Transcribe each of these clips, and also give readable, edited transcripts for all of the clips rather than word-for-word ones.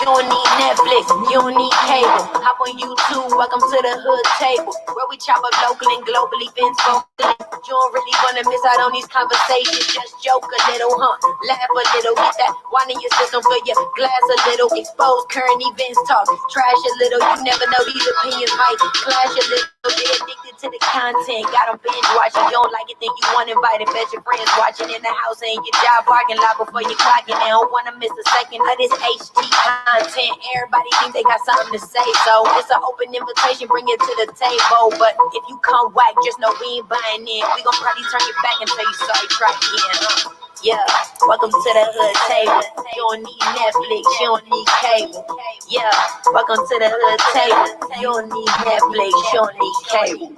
You don't need Netflix, you don't need cable. Hop on YouTube, welcome to the hood table, where we chop up local and global events vocally. You don't really wanna miss out on these conversations. Just joke a little, laugh a little, get that wine in your system, fill your glass a little, expose current events, talk trash a little. You never know, these opinions might clash a little. They addicted to the content, got them binge watching. You don't like it, then you want invited. Bet your friends watching in the house and your job parking lot before you clocking. They don't wanna miss a second of this HD content. Everybody think they got something to say, so it's an open invitation, bring it to the table. But if you come whack, just know we ain't buying in. We gon' probably turn you back and tell you sorry, try again. Yeah, welcome to the hood table. You don't need Netflix, you don't need cable. Yeah, welcome to the hood table. You don't need Netflix, you don't need cable.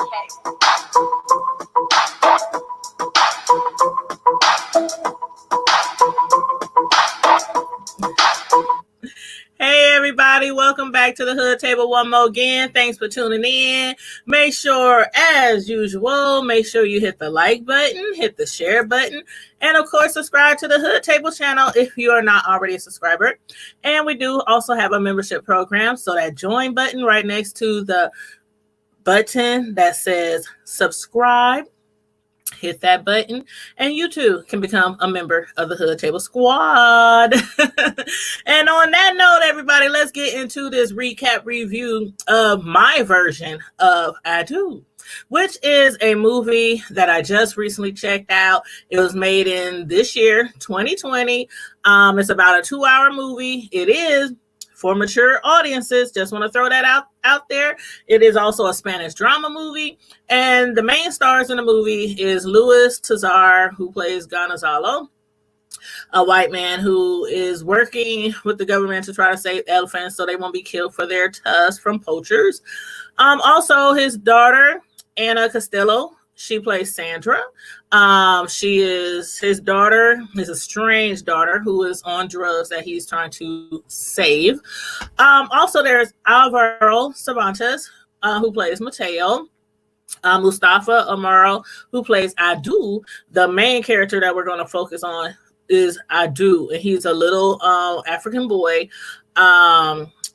Hey everybody, welcome back to the Hood Table one more again. Thanks for tuning in. Make sure, as usual, make sure you hit the like button, hit the share button, and of course subscribe to the Hood Table channel if you are not already a subscriber. And we do also have a membership program, so that join button right next to the button that says subscribe. Hit that button and you too can become a member of the Hood Table Squad. And on that note, everybody, let's get into this recap review of my version of I Do, which is a movie that I just recently checked out. It was made in this year, 2020. It's about a 2-hour movie. It is for mature audiences. Just want to throw that out there. It is also a Spanish drama movie, and the main stars in the movie is Luis Tazar, who plays Gonzalo, a white man who is working with the government to try to save elephants so they won't be killed for their tusks from poachers. Also, his daughter, Anna Costello, she plays Sandra. His daughter is a strange daughter who is on drugs that he's trying to save. Also, there's Alvaro Cervantes, who plays Mateo. Mustafa Amaro, who plays Adu. The main character that we're going to focus on is Adu, and he's a little African boy.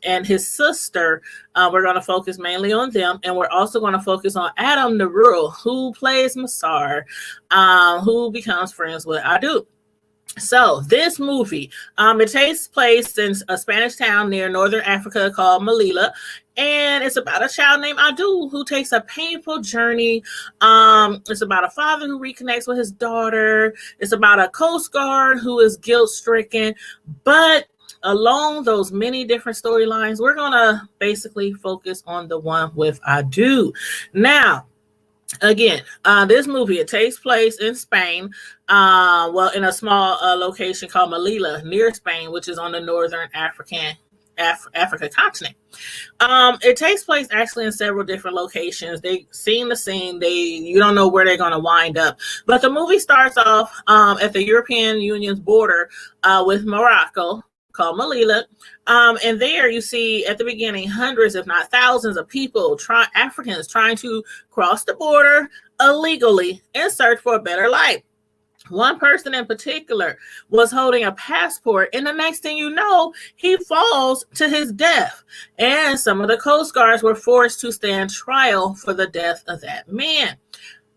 And his sister, we're going to focus mainly on them. And we're also going to focus on Adam Narul, who plays Massar, who becomes friends with Adu. So this movie, it takes place in a Spanish town near northern Africa called Melilla. And it's about a child named Adu who takes a painful journey. It's about a father who reconnects with his daughter. It's about a Coast Guard who is guilt-stricken. But along those many different storylines, we're going to basically focus on the one with Adu. Now, again, this movie, it takes place in Spain, in a small location called Melilla near Spain, which is on the northern Africa continent. It takes place actually in several different locations. They scene to scene. You don't know where they're going to wind up. But the movie starts off at the European Union's border with Morocco, called Melilla. And there you see at the beginning hundreds, if not thousands of people, Africans trying to cross the border illegally in search for a better life. One person in particular was holding a passport, and the next thing you know, he falls to his death. And some of the Coast Guards were forced to stand trial for the death of that man.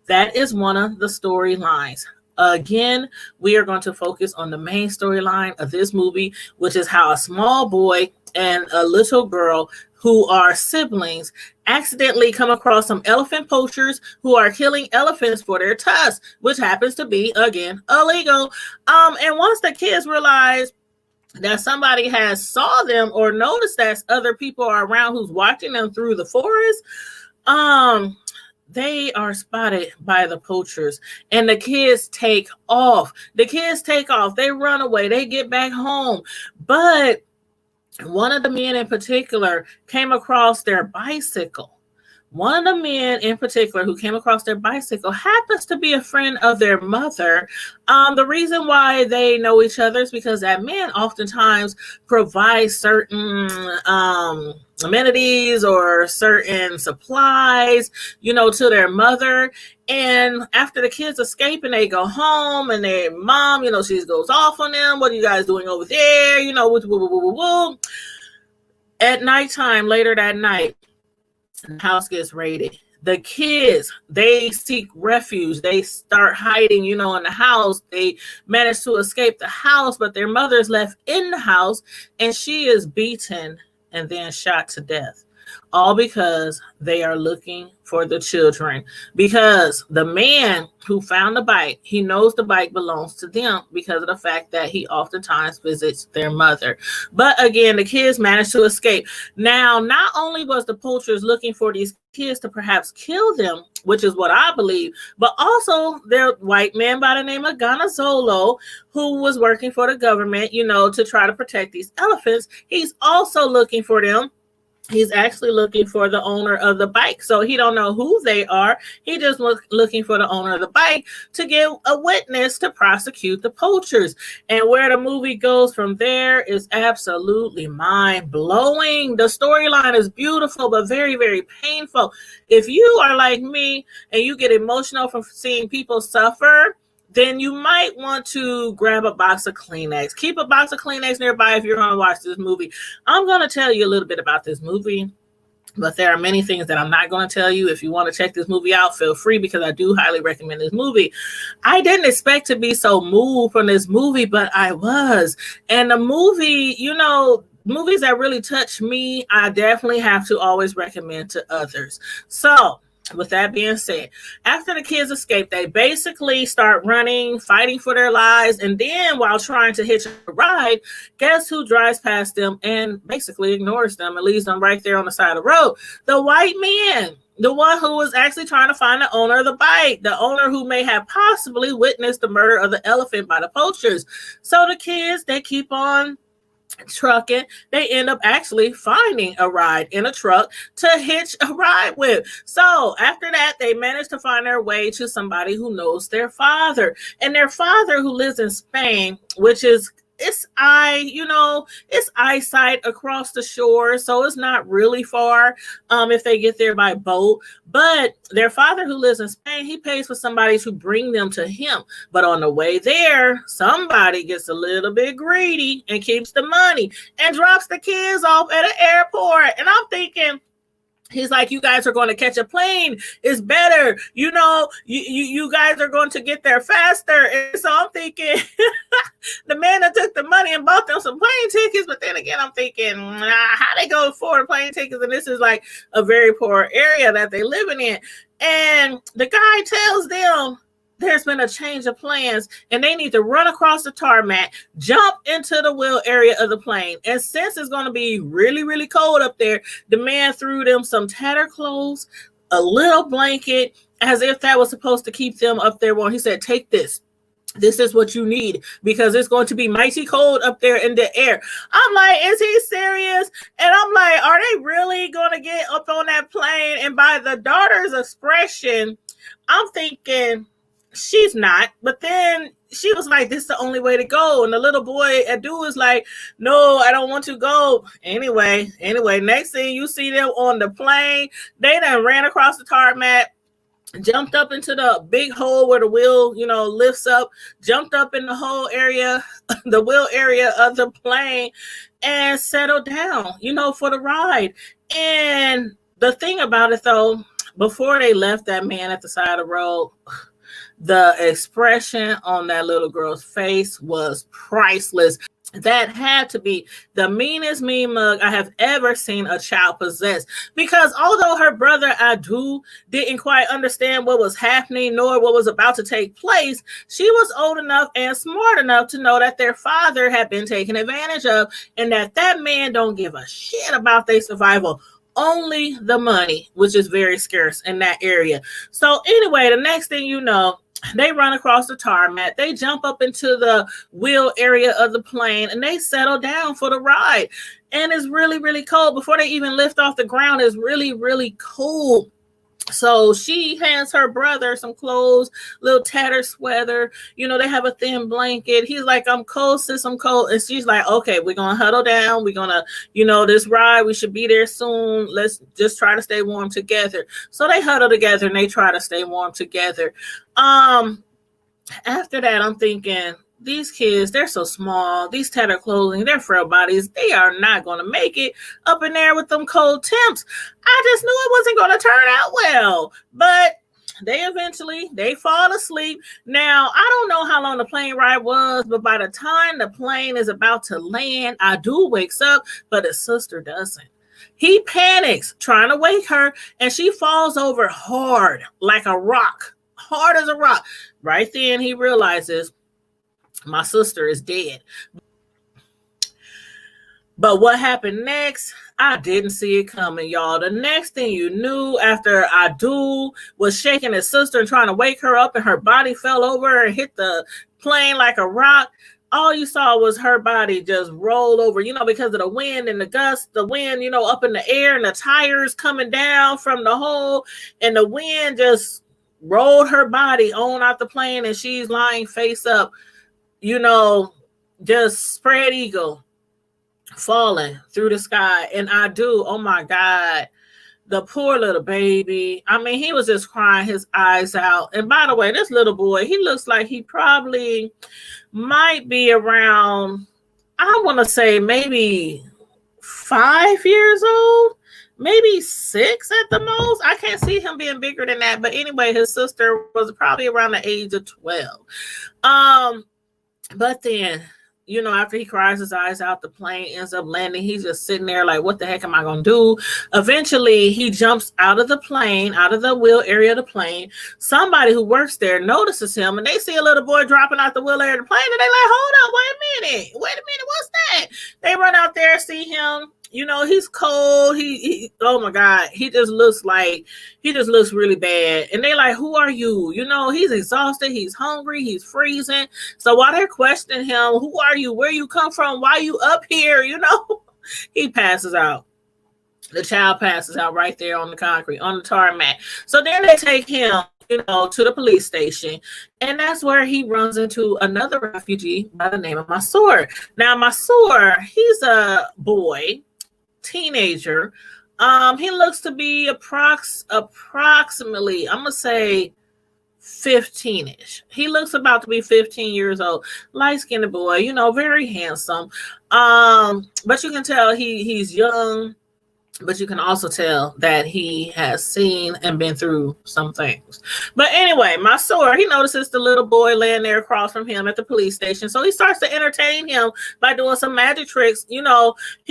That is one of the storylines. Again, we are going to focus on the main storyline of this movie, which is how a small boy and a little girl who are siblings accidentally come across some elephant poachers who are killing elephants for their tusks, which happens to be, again, illegal. And once the kids realize that somebody has saw them or noticed that other people are around who's watching them through the forest, they are spotted by the poachers, and the kids take off. They run away. They get back home. But one of the men in particular came across their bicycle. One of the men in particular who came across their bicycle happens to be a friend of their mother. The reason why they know each other is because that man oftentimes provides certain amenities or certain supplies, to their mother. And after the kids escape and they go home, and their mom, she goes off on them. What are you guys doing over there? At nighttime, later that night, the house gets raided. The kids, they seek refuge. They start hiding, in the house. They manage to escape the house, but their mother is left in the house, and she is beaten and then shot to death. All because they are looking for the children. Because the man who found the bike, he knows the bike belongs to them because of the fact that he oftentimes visits their mother. But again, the kids managed to escape. Now, not only was the poachers looking for these kids to perhaps kill them, which is what I believe, but also their white man by the name of Gonzalo, who was working for the government, to try to protect these elephants. He's also looking for them. He's actually looking for the owner of the bike. So he don't know who they are. He just was looking for the owner of the bike to get a witness to prosecute the poachers. And where the movie goes from there is absolutely mind-blowing. The storyline is beautiful, but very, very painful. If you are like me and you get emotional from seeing people suffer, then you might want to grab a box of Kleenex. Keep a box of Kleenex nearby if you're going to watch this movie. I'm going to tell you a little bit about this movie, but there are many things that I'm not going to tell you. If you want to check this movie out, feel free, because I do highly recommend this movie. I didn't expect to be so moved from this movie, but I was. And the movie, movies that really touch me, I definitely have to always recommend to others. So, with that being said, after the kids escape, they basically start running, fighting for their lives. And then while trying to hitch a ride, guess who drives past them and basically ignores them and leaves them right there on the side of the road? The white man, the one who was actually trying to find the owner of the bike, the owner who may have possibly witnessed the murder of the elephant by the poachers. So the kids, they keep on trucking. They end up actually finding a ride in a truck to hitch a ride with. So after that, they manage to find their way to somebody who knows their father, and their father, who lives in Spain, which is it's eyesight across the shore, so it's not really far if they get there by boat. But their father, who lives in Spain, he pays for somebody to bring them to him. But on the way there, somebody gets a little bit greedy and keeps the money and drops the kids off at an airport. And I'm thinking, he's like, you guys are going to catch a plane. It's better. You guys are going to get there faster. And so I'm thinking, the man that took the money and bought them some plane tickets. But then again, I'm thinking, how they go afford plane tickets? And this is like a very poor area that they living in. And the guy tells them, there's been a change of plans and they need to run across the tarmac, jump into the wheel area of the plane. And since it's going to be really, really cold up there, the man threw them some tattered clothes, a little blanket, as if that was supposed to keep them up there warm. He said, take this. This is what you need because it's going to be mighty cold up there in the air. I'm like, is he serious? And I'm like, are they really going to get up on that plane? And by the daughter's expression, I'm thinking, she's not. But then she was like, this is the only way to go. And the little boy, Adu, was like, no, I don't want to go. Anyway, next thing you see them on the plane, they done ran across the tarmac, jumped up into the big hole where the wheel, lifts up, jumped up in the whole area, the wheel area of the plane, and settled down, for the ride. And the thing about it, though, before they left that man at the side of the road, the expression on that little girl's face was priceless. That had to be the meanest mean mug I have ever seen a child possess. Because although her brother Adu didn't quite understand what was happening nor what was about to take place, she was old enough and smart enough to know that their father had been taken advantage of and that man don't give a shit about their survival. Only the money, which is very scarce in that area. So anyway, the next thing you know, they run across the tarmac, they jump up into the wheel area of the plane, and they settle down for the ride. And it's really, really cold. Before they even lift off the ground, it's really, really cold. So she hands her brother some clothes, little tattered sweater. They have a thin blanket. He's like, I'm cold, sis, I'm cold. And she's like, okay, we're going to huddle down. We're going to, this ride, we should be there soon. Let's just try to stay warm together. So they huddle together and they try to stay warm together. After that, I'm thinking, these kids, they're so small, these tattered clothing, their frail bodies, they are not going to make it up in there with them cold temps. I just knew it wasn't going to turn out well. But they fall asleep. Now, I don't know how long the plane ride was, but by the time the plane is about to land, Adu wakes up, but his sister doesn't. He panics, trying to wake her, and she falls over hard, like a rock, hard as a rock. Right then, he realizes my sister is dead. But what happened next? I didn't see it coming, y'all. The next thing you knew, after Adu was shaking his sister and trying to wake her up, and her body fell over and hit the plane like a rock, all you saw was her body just roll over, because of the wind and the gust, the wind, up in the air, and the tires coming down from the hole, and the wind just rolled her body on out the plane, and she's lying face up, just spread eagle, falling through the sky. And Adu, oh my God, the poor little baby. I mean, he was just crying his eyes out. And by the way, this little boy, he looks like he probably might be around, I want to say maybe 5 years old, maybe 6 at the most. I can't see him being bigger than that. But anyway, his sister was probably around the age of 12. But then, after he cries his eyes out, the plane ends up landing. He's just sitting there like, what the heck am I going to do? Eventually, he jumps out of the plane, out of the wheel area of the plane. Somebody who works there notices him, and they see a little boy dropping out the wheel area of the plane, and they like, hold up, wait a minute, what's that? They run out there, see him. He's cold. He oh my God, he just looks really bad. And they like, who are you? He's exhausted. He's hungry. He's freezing. So while they're questioning him, who are you? Where you come from? Why you up here? He passes out. The child passes out right there on the concrete, on the tarmac. So then they take him, to the police station. And that's where he runs into another refugee by the name of Massar. Now, Massar, he's a boy, teenager. He looks to be approximately, I'm gonna say 15-ish. He looks about to be 15 years old, light-skinned boy, very handsome. But you can tell he's young, but you can also tell that he has seen and been through some things. But anyway, Massar, he notices the little boy laying there across from him at the police station. So he starts to entertain him by doing some magic tricks. He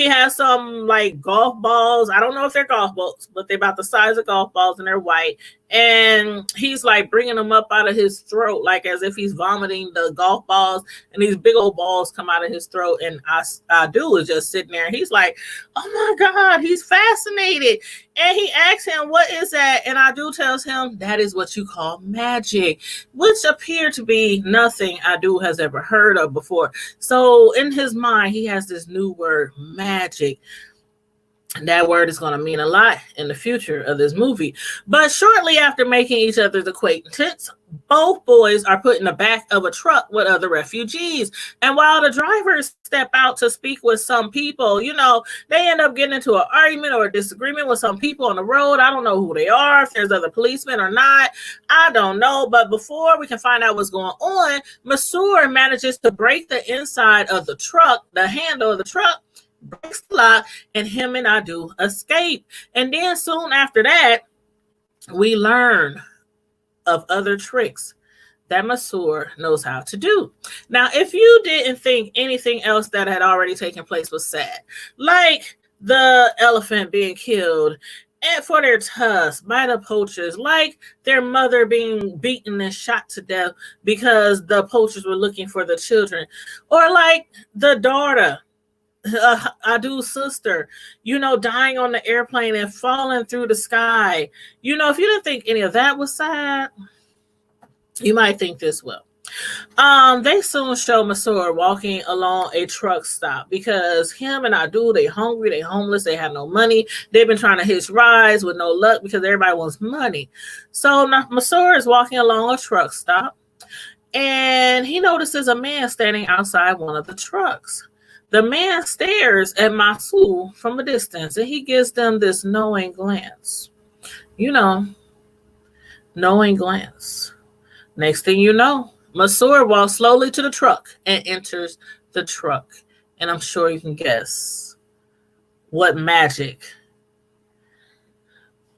has some like golf balls. I don't know if they're golf balls, but they're about the size of golf balls, and they're white. And he's like bringing them up out of his throat, like as if he's vomiting the golf balls, and these big old balls come out of his throat. And Adu is just sitting there. He's like, oh my God, he's fascinated. And he asks him, what is that? And Adu tells him, that is what you call magic, which appeared to be nothing Adu has ever heard of before. So in his mind, he has this new word, magic. That word is going to mean a lot in the future of this movie. But shortly after making each other's acquaintance, both boys are put in the back of a truck with other refugees. And while the drivers step out to speak with some people, they end up getting into an argument or a disagreement with some people on the road. I don't know who they are, if there's other policemen or not. I don't know. But before we can find out what's going on, Massar manages to break the inside of the truck, the handle of the truck, breaks the lock, and him and Adu escape. And then soon after that, we learn of other tricks that Massar knows how to do. Now, if you didn't think anything else that had already taken place was sad, like the elephant being killed and for their tusks by the poachers, like their mother being beaten and shot to death because the poachers were looking for the children, or like the daughter, Adu's sister, dying on the airplane and falling through the sky. If you didn't think any of that was sad, you might think this will. They soon show Massar walking along a truck stop because him and Adu, they hungry, they homeless, they have no money. They've been trying to hitch rides with no luck because everybody wants money. So now Massar is walking along a truck stop, and he notices a man standing outside one of the trucks. The man stares at Massar from a distance, and he gives them this knowing glance. Knowing glance. Next thing you know, Massar walks slowly to the truck and enters the truck. And I'm sure you can guess what magic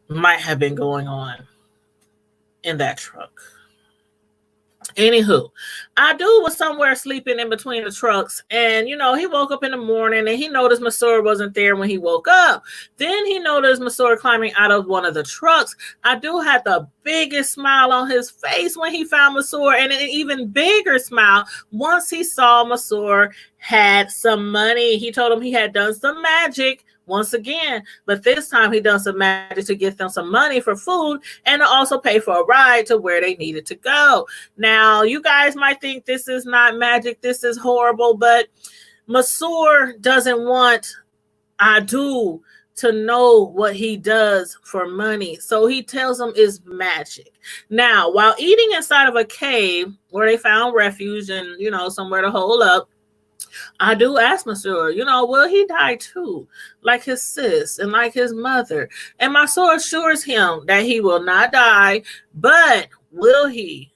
might have been going on in that truck. Anywho, Adu was somewhere sleeping in between the trucks, and he woke up in the morning and he noticed Massar wasn't there when he woke up. Then he noticed Massar climbing out of one of the trucks. Adu had the biggest smile on his face when he found Massar, and an even bigger smile once he saw Massar had some money. He told him he had done some magic once again, but this time he done some magic to get them some money for food and to also pay for a ride to where they needed to go. Now, you guys might think this is not magic, this is horrible, but Massar doesn't want Adu to know what he does for money, so he tells him it's magic. Now, while eating inside of a cave where they found refuge and somewhere to hole up, Adu asked Massar, will he die too, like his sis and like his mother? And Massar assures him that he will not die, but will he?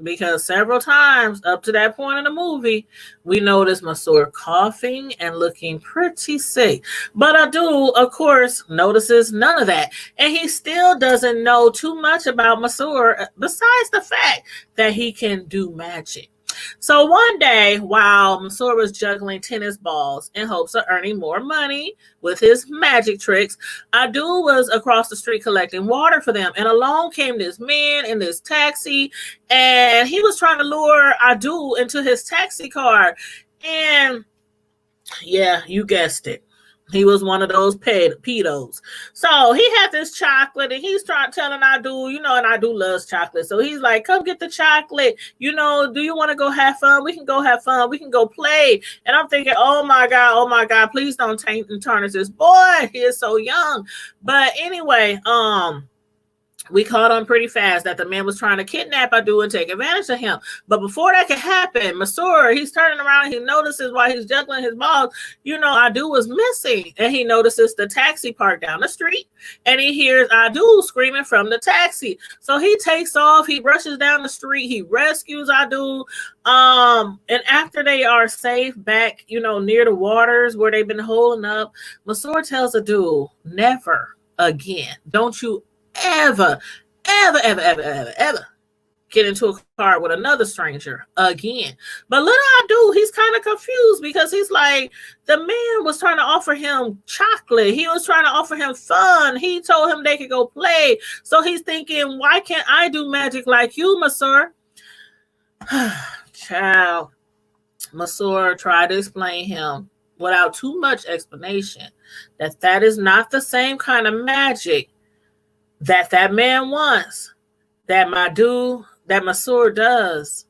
Because several times up to that point in the movie, we notice Massar coughing and looking pretty sick. But Adu, of course, notices none of that. And he still doesn't know too much about Massar besides the fact that he can do magic. So one day, while Massar was juggling tennis balls in hopes of earning more money with his magic tricks, Adu was across the street collecting water for them. And along came this man in this taxi, and he was trying to lure Adu into his taxi car. And yeah, you guessed it. He was one of those pedos. So he had this chocolate and he's telling Adu, and Adu loves chocolate. So he's like, come get the chocolate. Do you want to go have fun? We can go have fun. We can go play. And I'm thinking, oh my God, please don't taint and tarnish this boy. He is so young. But anyway, we caught on pretty fast that the man was trying to kidnap Adu and take advantage of him. But before that could happen, Massar, he's turning around and he notices while he's juggling his balls, Adu was missing. And he notices the taxi parked down the street and he hears Adu screaming from the taxi. So he takes off, he rushes down the street, he rescues Adu. And after they are safe back, near the waters where they've been holding up, Massar tells Adu, never again. Don't you ever get into a car with another stranger again. But little Adu, he's kind of confused because he's like, the man was trying to offer him chocolate. He was trying to offer him fun. He told him they could go play. So he's thinking, why can't I do magic like you, Massar? Child, Massar tried to explain him without too much explanation that is not the same kind of magic that man wants, that Massar does,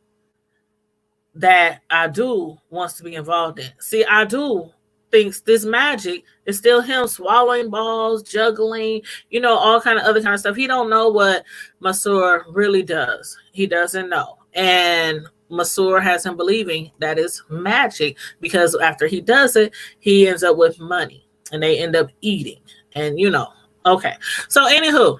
that Adu wants to be involved in. See, Adu thinks this magic is still him swallowing balls, juggling, all kind of other kind of stuff. He don't know what Massar really does. He doesn't know. And Massar has him believing that is magic because after he does it, he ends up with money and they end up eating. And okay. So anywho,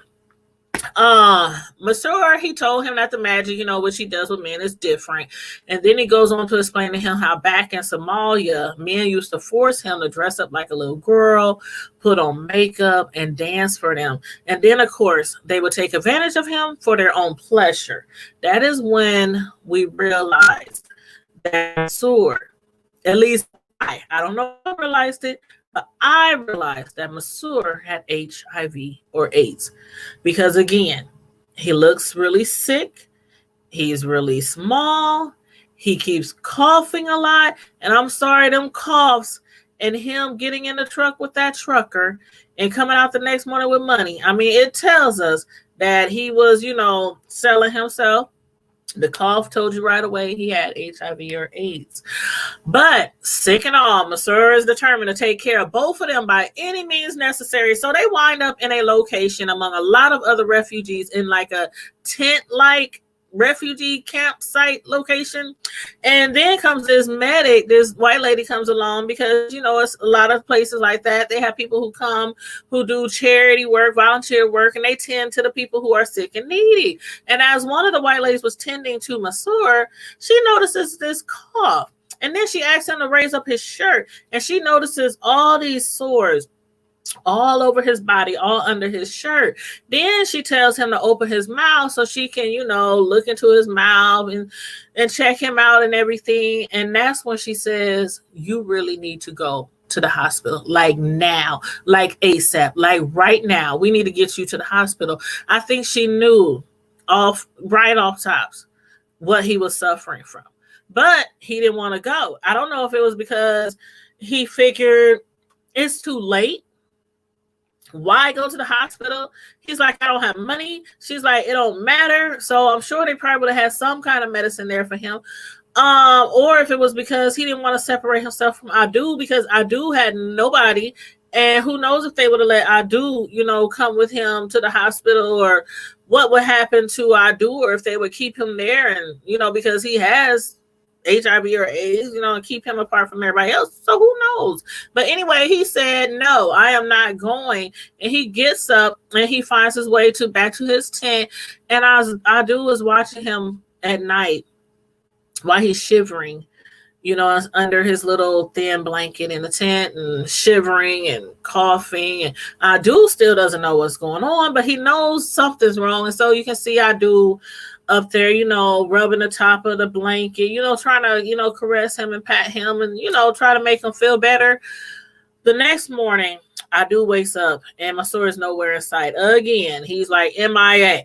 Massar, he told him that the magic, which he does with men is different. And then he goes on to explain to him how back in Somalia, men used to force him to dress up like a little girl, put on makeup and dance for them. And then of course, they would take advantage of him for their own pleasure. That is when we realized that Massar, at least I don't know if I realized it, but I realized that Massar had HIV or AIDS because, again, he looks really sick. He's really small. He keeps coughing a lot. And I'm sorry, them coughs and him getting in the truck with that trucker and coming out the next morning with money. I mean, it tells us that he was, selling himself. The cough told you right away he had HIV or AIDS. But sick and all, Massar is determined to take care of both of them by any means necessary. So they wind up in a location among a lot of other refugees in like a tent-like refugee campsite location. And then comes this medic, this white lady comes along, because, it's a lot of places like that. They have people who come who do charity work, volunteer work, and they tend to the people who are sick and needy. And as one of the white ladies was tending to Massar, she notices this cough. And then she asks him to raise up his shirt, and she notices all these sores all over his body, all under his shirt. Then she tells him to open his mouth so she can, look into his mouth and check him out and everything. And that's when she says, you really need to go to the hospital, like now, like ASAP, like right now. We need to get you to the hospital. I think she knew right off tops what he was suffering from, but he didn't want to go. I don't know if it was because he figured it's too late. Why go to the hospital? He's like, I don't have money. She's like, it don't matter. So I'm sure they probably would have had some kind of medicine there for him. Or if it was because he didn't want to separate himself from Adu, because Adu had nobody. And who knows if they would have let Adu, come with him to the hospital, or what would happen to Adu, or if they would keep him there and, because he has HIV or AIDS, and keep him apart from everybody else. So who knows? But anyway, he said, no, I am not going. And he gets up and he finds his way back to his tent. And Adu was watching him at night while he's shivering, under his little thin blanket in the tent, and shivering and coughing. And Adu still doesn't know what's going on, but he knows something's wrong. And so you can see Adu up there, rubbing the top of the blanket, trying to, caress him and pat him and, try to make him feel better. The next morning, Adu wakes up and Massar is nowhere in sight again. He's like MIA.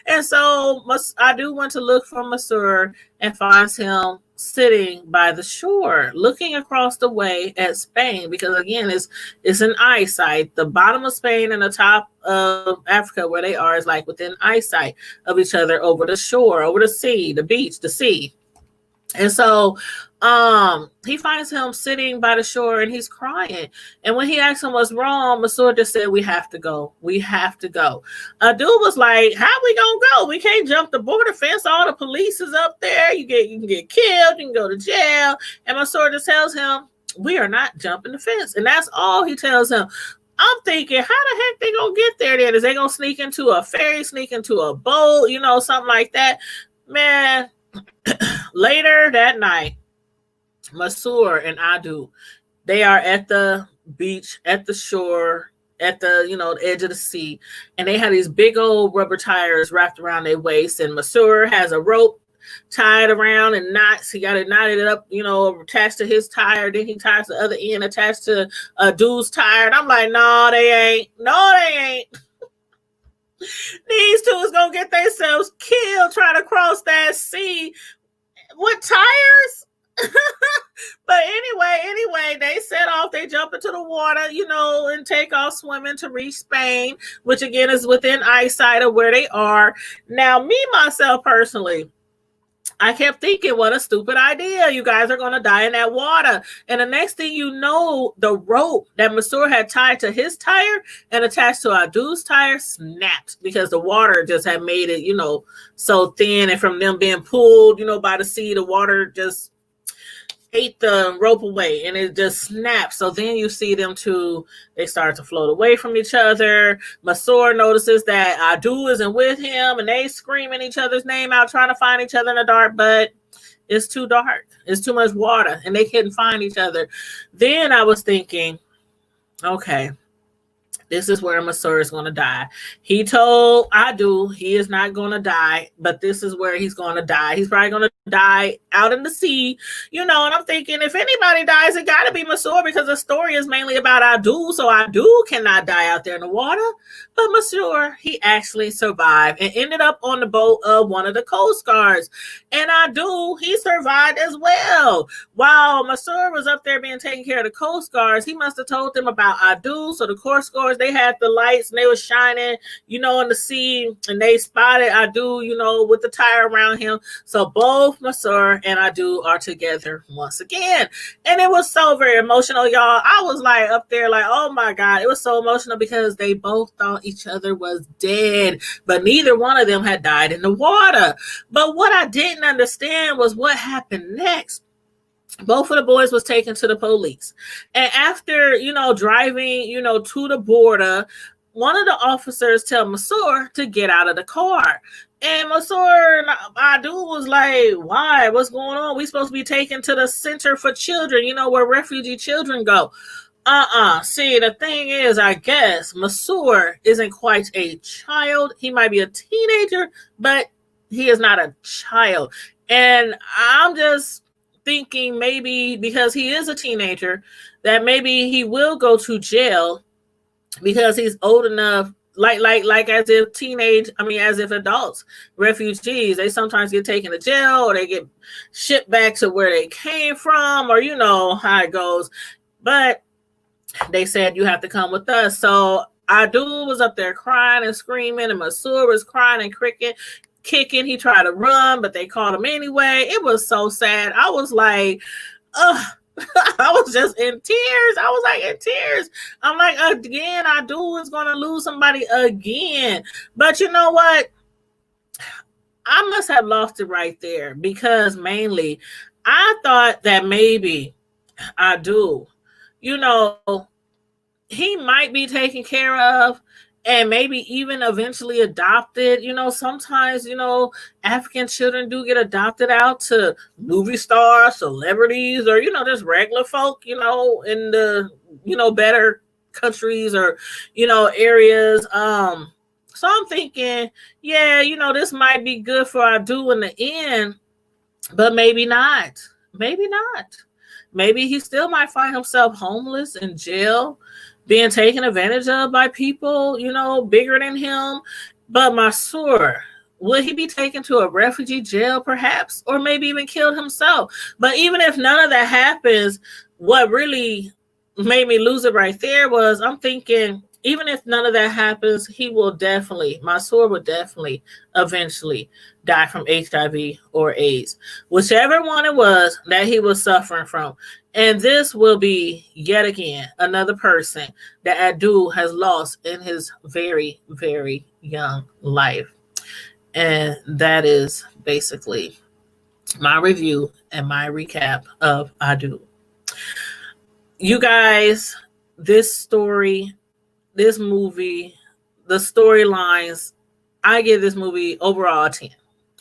And so Adu went to look for Massar and finds him sitting by the shore, looking across the way at Spain, because again, it's an eyesight. The bottom of Spain and the top of Africa, where they are, is like within eyesight of each other, over the shore, over the sea, the beach, the sea. And so he finds him sitting by the shore and he's crying. And when he asks him what's wrong, Massar just said, we have to go. We have to go. Dude was like, how we gonna go? We can't jump the border fence. All the police is up there. You can get killed. You can go to jail. And Massar just tells him, we are not jumping the fence. And that's all he tells him. I'm thinking, how the heck they gonna get there then? Is they gonna sneak into a ferry, sneak into a boat, something like that? Man, later that night, Massar and Adu, they are at the beach, at the shore, at the edge of the sea, and they have these big old rubber tires wrapped around their waist, and Massar has a rope tied around and knots. He got it knotted up, attached to his tire. Then he ties the other end attached to Adu's tire. And I'm like, no, they ain't. No, they ain't. These two is gonna get themselves killed trying to cross that sea with tires. But anyway, they set off. They jump into the water, and take off swimming to reach Spain, which again is within eyesight of where they are. Now, me, myself, personally, I kept thinking, what a stupid idea. You guys are going to die in that water. And the next thing you know, the rope that Massar had tied to his tire and attached to Adu's tire snapped, because the water just had made it, so thin. And from them being pulled, by the sea, the water just ate the rope away and it just snapped. So then you see them two, they start to float away from each other. Massar notices that Adu isn't with him and they screaming each other's name out, trying to find each other in the dark, but it's too dark. It's too much water and they couldn't find each other. Then I was thinking, okay, this is where Massar is going to die. He told Adu he is not going to die, but this is where he's going to die. He's probably going to die out in the sea, and I'm thinking, if anybody dies, it got to be Massar, because the story is mainly about Adu, so Adu cannot die out there in the water. But Massar, he actually survived and ended up on the boat of one of the Coast Guards. And Adu, he survived as well. While Massar was up there being taken care of the Coast Guards, he must have told them about Adu, so the Coast Guards they had the lights and they were shining, on the sea, and they spotted Adu, with the tire around him. So both Massar and Adu are together once again. And it was so very emotional, y'all. I was like up there like, oh my God. It was so emotional because they both thought each other was dead, but neither one of them had died in the water. But what I didn't understand was what happened next. Both of the boys was taken to the police. And after, driving, to the border, one of the officers tell Massar to get out of the car. And Massar Adu was like, why? What's going on? We supposed to be taken to the center for children, where refugee children go. See, the thing is, I guess Massar isn't quite a child. He might be a teenager, but he is not a child. And I'm just thinking maybe because he is a teenager that maybe he will go to jail because he's old enough, like as if adults, refugees, they sometimes get taken to jail or they get shipped back to where they came from, or how it goes. But they said you have to come with us. So Adu was up there crying and screaming, and Massar was crying and kicking. He tried to run, but they caught him anyway. It was so sad. I was like, ugh. I was just in tears. I was like in tears. I'm like, again, Adu is going to lose somebody again. But you know what? I must have lost it right there because mainly I thought that maybe Adu, he might be taken care of and maybe even eventually adopted. Sometimes, African children do get adopted out to movie stars, celebrities, or, just regular folk, in the, better countries or, areas. So I'm thinking, yeah, this might be good for Adu in the end, but maybe not. Maybe not. Maybe he still might find himself homeless in jail, being taken advantage of by people, bigger than him. But Massar, will he be taken to a refugee jail perhaps, or maybe even killed himself? But even if none of that happens, what really made me lose it right there was I'm thinking, even if none of that happens, Massar would definitely eventually die from HIV or AIDS, whichever one it was that he was suffering from. And this will be yet again another person that Adu has lost in his very, very young life. And that is basically my review and my recap of Adu. You guys, this story, this movie, the storylines, I give this movie overall a 10.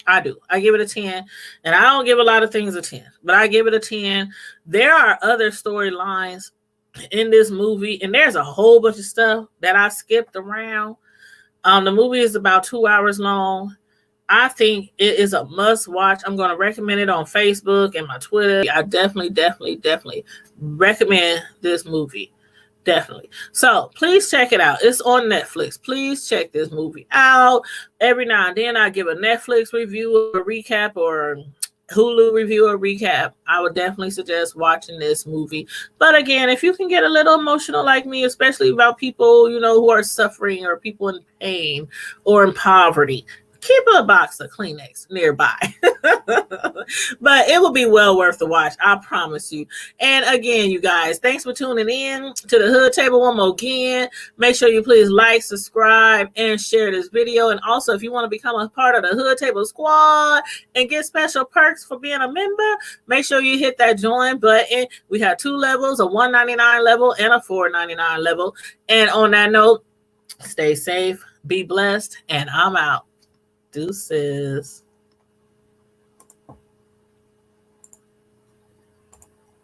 I do. I give it a 10. And I don't give a lot of things a 10, but I give it a 10. There are other storylines in this movie, and there's a whole bunch of stuff that I skipped around. The movie is about 2 hours long. I think it is a must watch. I'm going to recommend it on Facebook and my Twitter. I definitely recommend this movie. Definitely. So please check it out. It's on Netflix. Please check this movie out. Every now and then I give a Netflix review, a recap, or Hulu review or recap. I would definitely suggest watching this movie. But again, if you can get a little emotional like me, especially about people, who are suffering or people in pain or in poverty, keep a box of Kleenex nearby. But it will be well worth the watch. I promise you. And again, you guys, thanks for tuning in to the Hood Table one more again. Make sure you please like, subscribe, and share this video. And also, if you want to become a part of the Hood Table squad and get special perks for being a member, make sure you hit that join button. We have 2 levels, a $1.99 level and a $4.99 level. And on that note, stay safe, be blessed, and I'm out. Deuces.